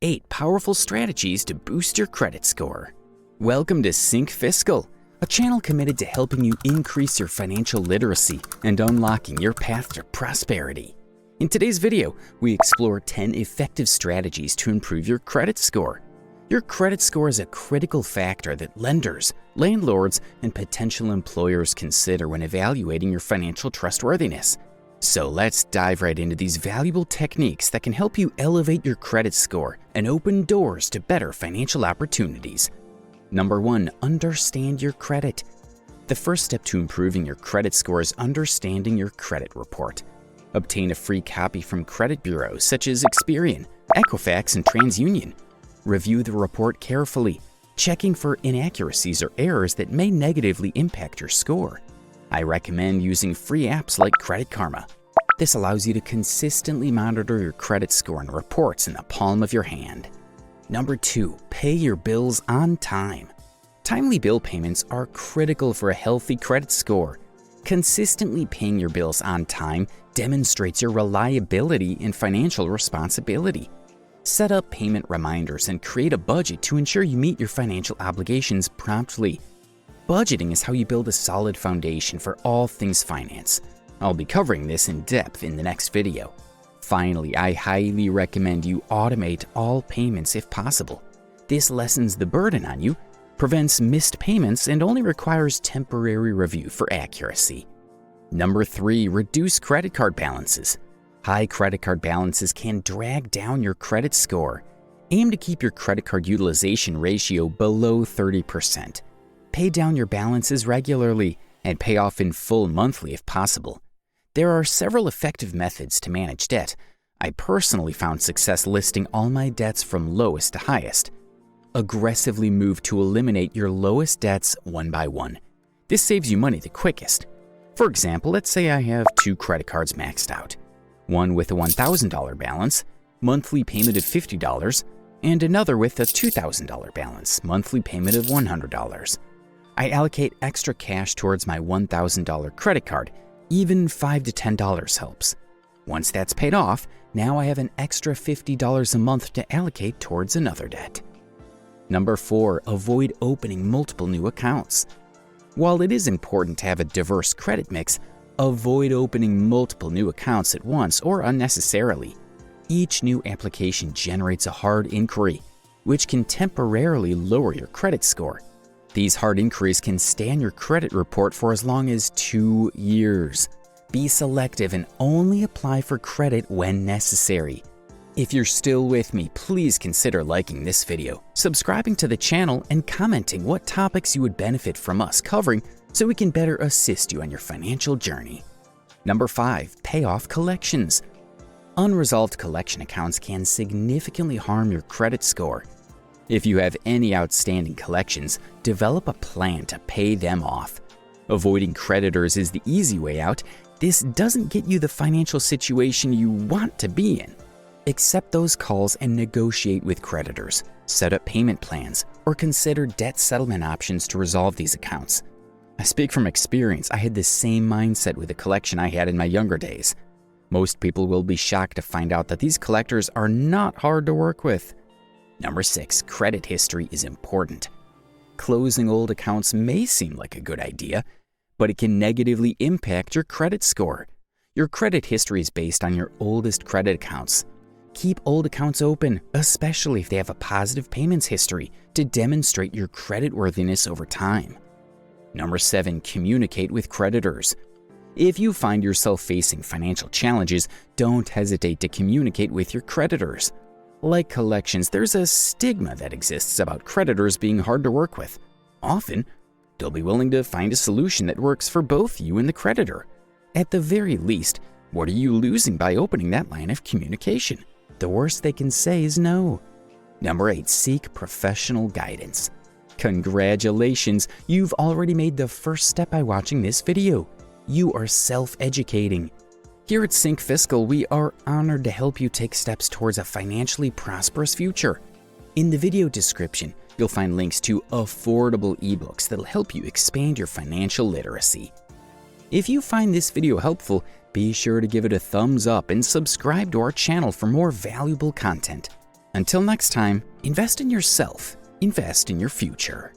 8 powerful strategies to boost your credit score. Welcome to Sync Fiscal, a channel committed to helping you increase your financial literacy and unlocking your path to prosperity. In today's video, we explore 10 effective strategies to improve your credit score. Your credit score is a critical factor that lenders, landlords, and potential employers consider when evaluating your financial trustworthiness. So let's dive right into these valuable techniques that can help you elevate your credit score and open doors to better financial opportunities. Number 1, understand your credit. The first step to improving your credit score is understanding your credit report. Obtain a free copy from credit bureaus such as Experian, Equifax, and TransUnion. Review the report carefully, checking for inaccuracies or errors that may negatively impact your score. I recommend using free apps like Credit Karma. This allows you to consistently monitor your credit score and reports in the palm of your hand. Number 2, pay your bills on time. Timely bill payments are critical for a healthy credit score. Consistently paying your bills on time demonstrates your reliability and financial responsibility. Set up payment reminders and create a budget to ensure you meet your financial obligations promptly. Budgeting is how you build a solid foundation for all things finance. I'll be covering this in depth in the next video. Finally, I highly recommend you automate all payments if possible. This lessens the burden on you, prevents missed payments, and only requires temporary review for accuracy. Number 3, reduce credit card balances. High credit card balances can drag down your credit score. Aim to keep your credit card utilization ratio below 30%. Pay down your balances regularly and pay off in full monthly if possible. There are several effective methods to manage debt. I personally found success listing all my debts from lowest to highest. Aggressively move to eliminate your lowest debts one by one. This saves you money the quickest. For example, let's say I have 2 credit cards maxed out. One with a $1,000 balance, monthly payment of $50, and another with a $2,000 balance, monthly payment of $100. I allocate extra cash towards my $1,000 credit card. Even $5 to $10 helps. Once that's paid off, now I have an extra $50 a month to allocate towards another debt. Number 4, avoid opening multiple new accounts. While it is important to have a diverse credit mix, avoid opening multiple new accounts at once or unnecessarily. Each new application generates a hard inquiry, which can temporarily lower your credit score. These hard inquiries can stay on your credit report for as long as 2 years. Be selective and only apply for credit when necessary. If you're still with me, please consider liking this video, subscribing to the channel, and commenting what topics you would benefit from us covering so we can better assist you on your financial journey. Number 5, pay off collections. Unresolved collection accounts can significantly harm your credit score. If you have any outstanding collections, develop a plan to pay them off. Avoiding creditors is the easy way out. This doesn't get you the financial situation you want to be in. Accept those calls and negotiate with creditors. Set up payment plans or consider debt settlement options to resolve these accounts. I speak from experience. I had the same mindset with a collection I had in my younger days. Most people will be shocked to find out that these collectors are not hard to work with. Number 6, credit history is important. Closing old accounts may seem like a good idea, but it can negatively impact your credit score. Your credit history is based on your oldest credit accounts. Keep old accounts open, especially if they have a positive payments history, to demonstrate your creditworthiness over time. Number 7, communicate with creditors. If you find yourself facing financial challenges, don't hesitate to communicate with your creditors. Like collections, there's a stigma that exists about creditors being hard to work with. Often, they'll be willing to find a solution that works for both you and the creditor. At the very least, what are you losing by opening that line of communication? The worst they can say is no. Number 8, seek professional guidance. Congratulations, you've already made the first step by watching this video. You are self-educating. Here at Sync Fiscal, we are honored to help you take steps towards a financially prosperous future. In the video description, you'll find links to affordable ebooks that'll help you expand your financial literacy. If you find this video helpful, be sure to give it a thumbs up and subscribe to our channel for more valuable content. Until next time, invest in yourself, invest in your future.